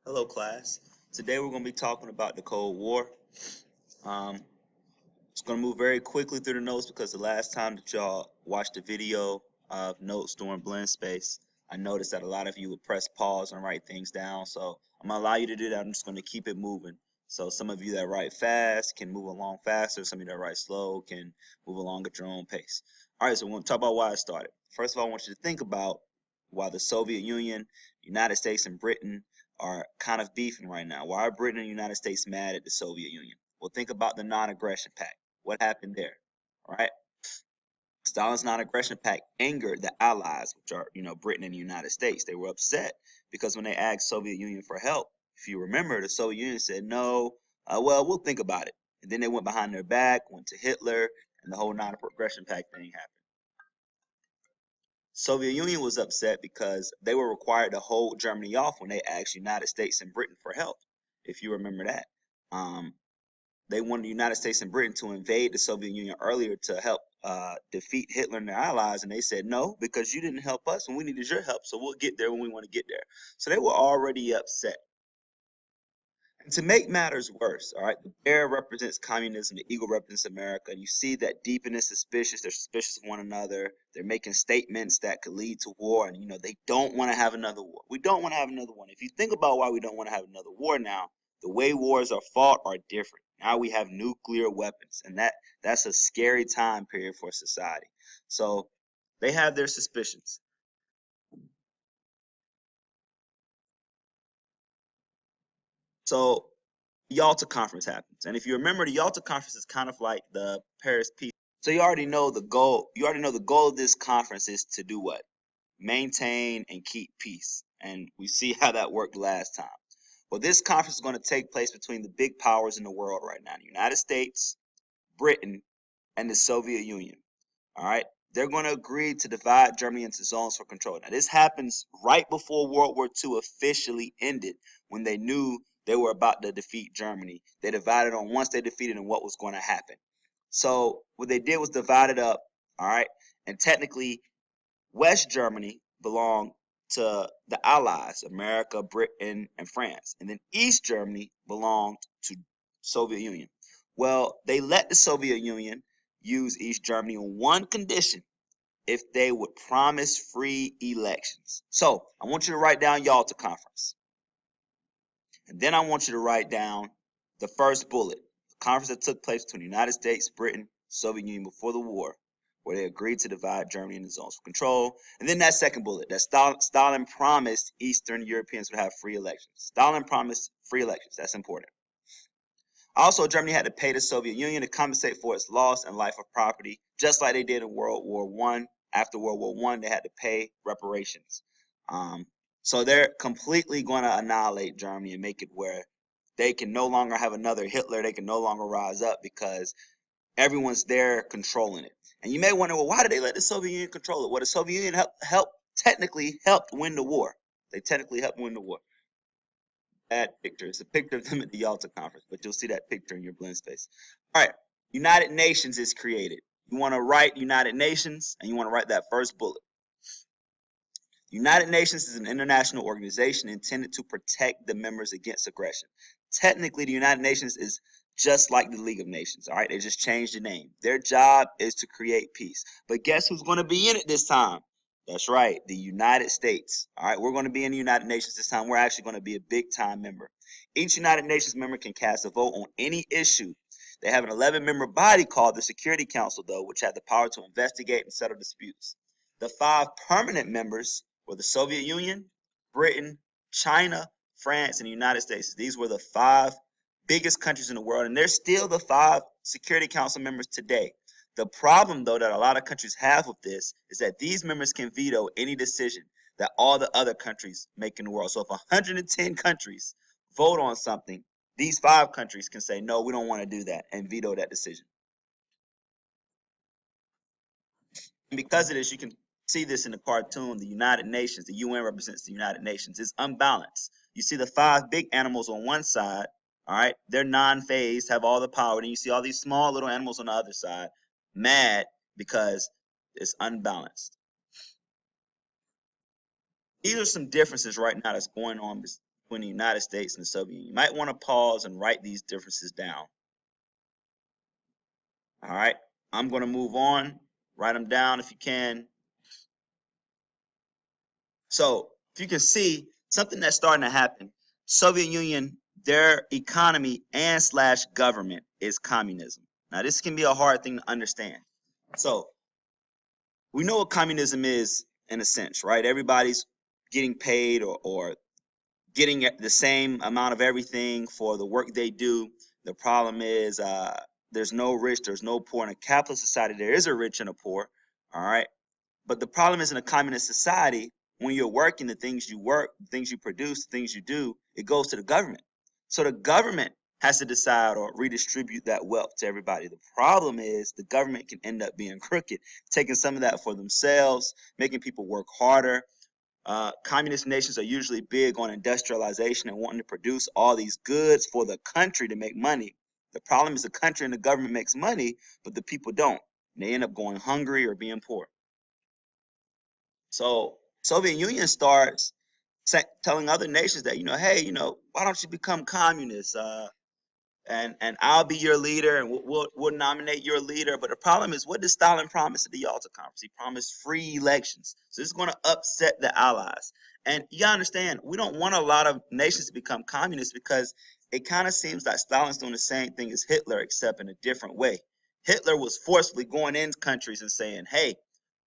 Hello, class. Today we're going to be talking about the Cold War. Um, it's going to move very quickly through the notes because the last time that y'all watched a video of notes during Blend Space, I noticed that a lot of you would press pause and write things down. So I'm going to allow you to do that. I'm just going to keep it moving. So some of you that write fast can move along faster. Some of you that write slow can move along at your own pace. All right, so we're going to talk about why it started. First of all, I want you to think about why the Soviet Union, United States, and Britain are kind of beefing right now. Why are Britain and the United States mad at the Soviet Union? Well, think about the non-aggression pact. What happened there? All right. Stalin's non-aggression pact angered the Allies, which are, Britain and the United States. They were upset because when they asked Soviet Union for help, if you remember, the Soviet Union said no. Well, we'll think about it. And then they went behind their back, went to Hitler, and the whole non-aggression pact thing happened. Soviet Union was upset because they were required to hold Germany off when they asked United States and Britain for help, if you remember that. They wanted the United States and Britain to invade the Soviet Union earlier to help defeat Hitler and their allies, and they said no, because you didn't help us and we needed your help, so we'll get there when we want to get there. So they were already upset. And to make matters worse, all right, the bear represents communism, the eagle represents America, and you see that deep in this suspicious, they're suspicious of one another, they're making statements that could lead to war, and they don't want to have another war. We don't want to have another one. If you think about why we don't want to have another war now, the way wars are fought are different. Now we have nuclear weapons, and that's a scary time period for society. So they have their suspicions. So the Yalta Conference happens. And if you remember, the Yalta Conference is kind of like the Paris Peace. So you already know the goal. You already know the goal of this conference is to do what? Maintain and keep peace. And we see how that worked last time. Well, this conference is going to take place between the big powers in the world right now: the United States, Britain, and the Soviet Union. All right. They're going to agree to divide Germany into zones for control. Now, this happens right before World War II officially ended, when they knew they were about to defeat Germany. They divided on once they defeated and what was going to happen. So what they did was divide it up, all right? And technically, West Germany belonged to the Allies, America, Britain, and France. And then East Germany belonged to Soviet Union. Well, they let the Soviet Union use East Germany on one condition: if they would promise free elections. So I want you to write down Yalta Conference. And then I want you to write down the first bullet, the conference that took place between the United States, Britain, Soviet Union before the war, where they agreed to divide Germany into zones of control. And then that second bullet, that Stalin promised Eastern Europeans would have free elections. Stalin promised free elections. That's important. Also, Germany had to pay the Soviet Union to compensate for its loss and life of property, just like they did in World War I. After World War I, they had to pay reparations. So they're completely going to annihilate Germany and make it where they can no longer have another Hitler. They can no longer rise up because everyone's there controlling it. And you may wonder, well, why did they let the Soviet Union control it? Well, the Soviet Union technically helped win the war. They technically helped win the war. That picture. It's a picture of them at the Yalta Conference, but you'll see that picture in your blend space. All right, United Nations is created. You want to write United Nations, and you want to write that first bullet. United Nations is an international organization intended to protect the members against aggression. Technically, the United Nations is just like the League of Nations, all right? They just changed the name. Their job is to create peace. But guess who's going to be in it this time? That's right, the United States. All right, we're going to be in the United Nations this time. We're actually going to be a big-time member. Each United Nations member can cast a vote on any issue. They have an 11-member body called the Security Council, though, which had the power to investigate and settle disputes. The 5 permanent members were the Soviet Union, Britain, China, France, and the United States. These were the 5 biggest countries in the world, and they're still the 5 Security Council members today. The problem, though, that a lot of countries have with this is that these members can veto any decision that all the other countries make in the world. So if 110 countries vote on something, these 5 countries can say, no, we don't want to do that, and veto that decision. And because of this, you can see this in the cartoon. The United Nations, the UN represents the United Nations. It's unbalanced. You see the 5 big animals on one side, all right? They're non-phased, have all the power. And you see all these small little animals on the other side, mad because it's unbalanced. These are some differences right now that's going on between the United States and the Soviet Union. You might want to pause and write these differences down. All right, I'm going to move on. Write them down if you can. So if you can see something that's starting to happen, Soviet Union, their economy and / government is communism. Now this can be a hard thing to understand. So we know what communism is in a sense, right? Everybody's getting paid or getting the same amount of everything for the work they do. The problem is there's no rich, there's no poor. In a capitalist society, there is a rich and a poor, all right? But the problem is in a communist society, when you're working, the things you work, the things you produce, the things you do, it goes to the government. So the government has to decide or redistribute that wealth to everybody. The problem is the government can end up being crooked, taking some of that for themselves, making people work harder. Communist nations are usually big on industrialization and wanting to produce all these goods for the country to make money. The problem is the country and the government makes money, but the people don't. And they end up going hungry or being poor. So Soviet Union starts telling other nations that, hey, why don't you become communists? And I'll be your leader, and we'll nominate your leader. But the problem is, what did Stalin promise at the Yalta Conference? He promised free elections. So this is going to upset the Allies. And you gotta understand, we don't want a lot of nations to become communists because it kind of seems like Stalin's doing the same thing as Hitler, except in a different way. Hitler was forcefully going into countries and saying, hey,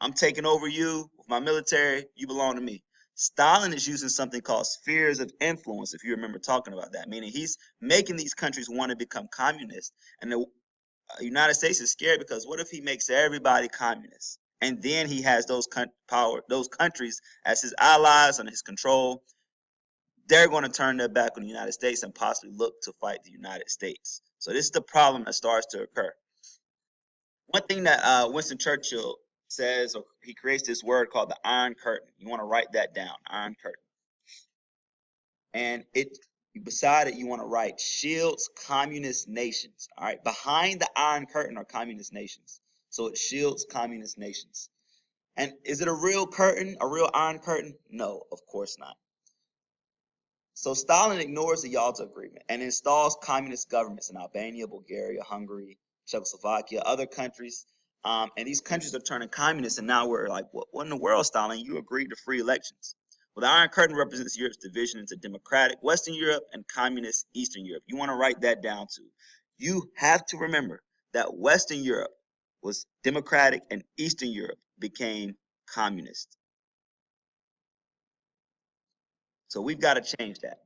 I'm taking over you with my military. You belong to me. Stalin is using something called spheres of influence, if you remember talking about that, meaning he's making these countries want to become communist. And the United States is scared because what if he makes everybody communist? And then he has those countries as his allies under his control. They're going to turn their back on the United States and possibly look to fight the United States. So this is the problem that starts to occur. One thing that Winston Churchill says, or he creates this word called the Iron Curtain. You want to write that down, Iron Curtain. And beside it, you want to write shields communist nations. All right, behind the Iron Curtain are communist nations. So it shields communist nations. And is it a real curtain, a real Iron Curtain? No, of course not. So Stalin ignores the Yalta Agreement and installs communist governments in Albania, Bulgaria, Hungary, Czechoslovakia, other countries. And these countries are turning communist, and now we're like, what in the world, Stalin? You agreed to free elections. Well, the Iron Curtain represents Europe's division into democratic Western Europe and communist Eastern Europe. You want to write that down too. You have to remember that Western Europe was democratic and Eastern Europe became communist. So we've got to change that.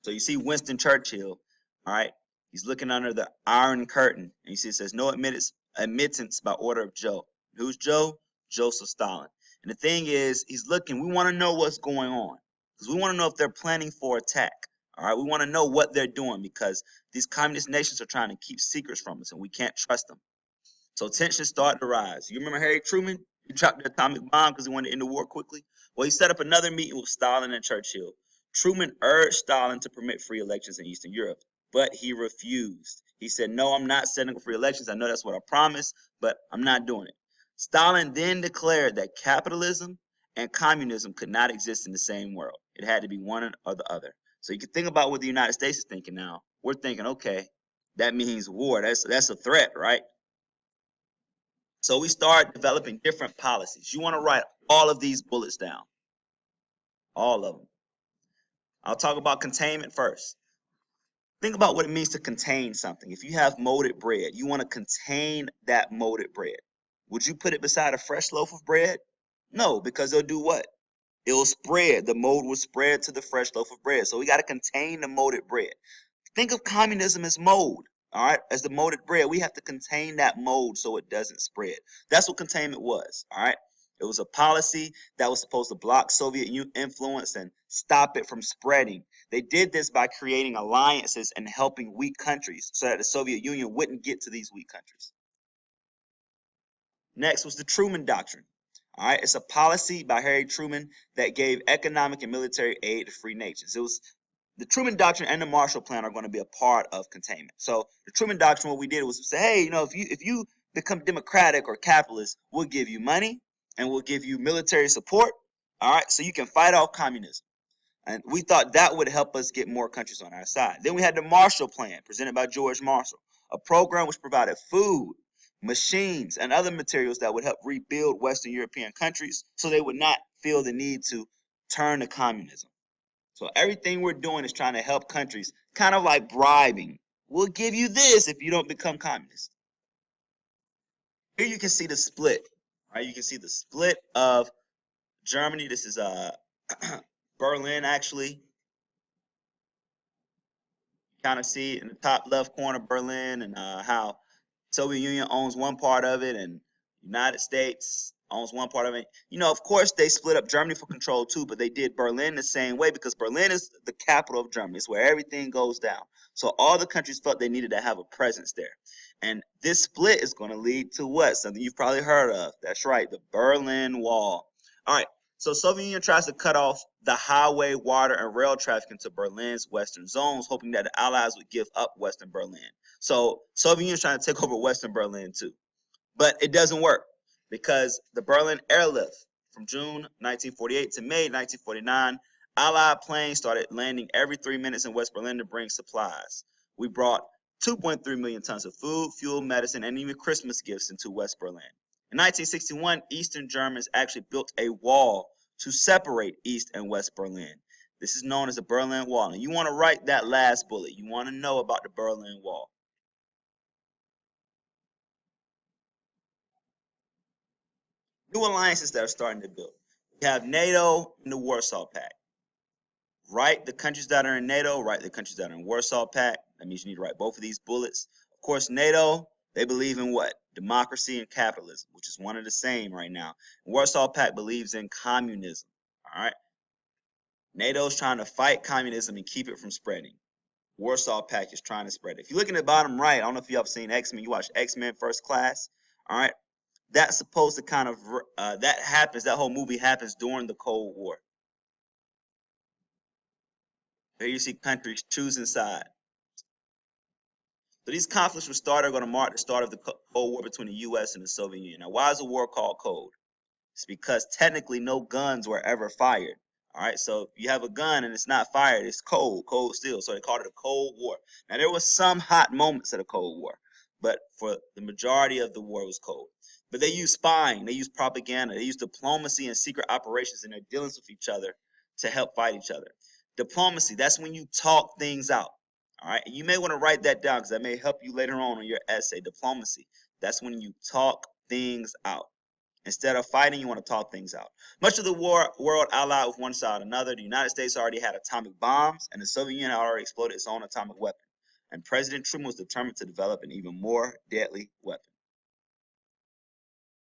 So you see Winston Churchill, all right, he's looking under the Iron Curtain, and you see it says no admittance by order of Joe. Who's Joe? Joseph Stalin. And the thing is, he's looking, we want to know what's going on because we want to know if they're planning for attack. All right, we want to know what they're doing because these communist nations are trying to keep secrets from us and we can't trust them. So tensions start to rise. You remember Harry Truman? He dropped the atomic bomb because he wanted to end the war quickly. Well, he set up another meeting with Stalin and Churchill. Truman urged Stalin to permit free elections in Eastern Europe, but he refused. He said, no, I'm not setting up free elections. I know that's what I promised, but I'm not doing it. Stalin then declared that capitalism and communism could not exist in the same world. It had to be one or the other. So you can think about what the United States is thinking now. We're thinking, okay, that means war. That's a threat, right? So we start developing different policies. You want to write all of these bullets down. All of them. I'll talk about containment first. Think about what it means to contain something. If you have molded bread, you want to contain that molded bread. Would you put it beside a fresh loaf of bread? No, because they'll do what? It'll spread. The mold will spread to the fresh loaf of bread. So we got to contain the molded bread. Think of communism as mold. All right, as the molded bread, we have to contain that mold so it doesn't spread. That's what containment was. All right, it was a policy that was supposed to block Soviet influence and stop it from spreading. They did this by creating alliances and helping weak countries so that the Soviet Union wouldn't get to these weak countries. Next was the Truman Doctrine. All right, it's a policy by Harry Truman that gave economic and military aid to free nations. It was the Truman Doctrine and the Marshall Plan are going to be a part of containment. So the Truman Doctrine, what we did was say, hey, if you become democratic or capitalist, we'll give you money, and we'll give you military support, all right, so you can fight off communism. And we thought that would help us get more countries on our side. Then we had the Marshall Plan, presented by George Marshall, a program which provided food, machines, and other materials that would help rebuild Western European countries so they would not feel the need to turn to communism. So everything we're doing is trying to help countries, kind of like bribing. We'll give you this if you don't become communist. Here you can see the split. Right? You can see the split of Germany. This is Berlin, actually. Kind of see in the top left corner Berlin, and how Soviet Union owns one part of it and United States owns one part of it. You know, of course, they split up Germany for control too, but they did Berlin the same way because Berlin is the capital of Germany. It's where everything goes down. So all the countries felt they needed to have a presence there. And this split is going to lead to what? Something you've probably heard of. That's right, the Berlin Wall. All right. So Soviet Union tries to cut off the highway, water, and rail traffic into Berlin's western zones, hoping that the Allies would give up Western Berlin. So Soviet Union is trying to take over Western Berlin too. But it doesn't work because the Berlin airlift from June 1948 to May 1949, Allied planes started landing every 3 minutes in West Berlin to bring supplies. We brought 2.3 million tons of food, fuel, medicine, and even Christmas gifts into West Berlin. In 1961, Eastern Germans actually built a wall to separate East and West Berlin. This is known as the Berlin Wall. And you want to write that last bullet. You want to know about the Berlin Wall. New alliances that are starting to build. We have NATO and the Warsaw Pact. Write the countries that are in NATO, write the countries that are in Warsaw Pact. That means you need to write both of these bullets. Of course, NATO, they believe in what? Democracy and capitalism, which is one of the same right now. And Warsaw Pact believes in communism. All right. NATO's trying to fight communism and keep it from spreading. Warsaw Pact is trying to spread it. If you look in the bottom right, I don't know if you have seen X-Men. You watch X-Men First Class. All right. That's supposed to kind of that happens. That whole movie happens during the Cold War. There you see countries choosing sides. So these conflicts were started are going to mark the start of the Cold War between the U.S. and the Soviet Union. Now, why is the war called cold? It's because technically no guns were ever fired. All right, so if you have a gun and it's not fired, it's cold still. So they called it a Cold War. Now there was some hot moments of the Cold War, but for the majority of the war it was cold. But they used spying, they used propaganda, they used diplomacy and secret operations in their dealings with each other to help fight each other. Diplomacy, that's when you talk things out. All right, and you may want to write that down because that may help you later on in your essay. Diplomacy, that's when you talk things out. Instead of fighting, you want to talk things out. Much of the world allied with one side or another. The United States already had atomic bombs, and the Soviet Union had already exploded its own atomic weapon. And President Truman was determined to develop an even more deadly weapon.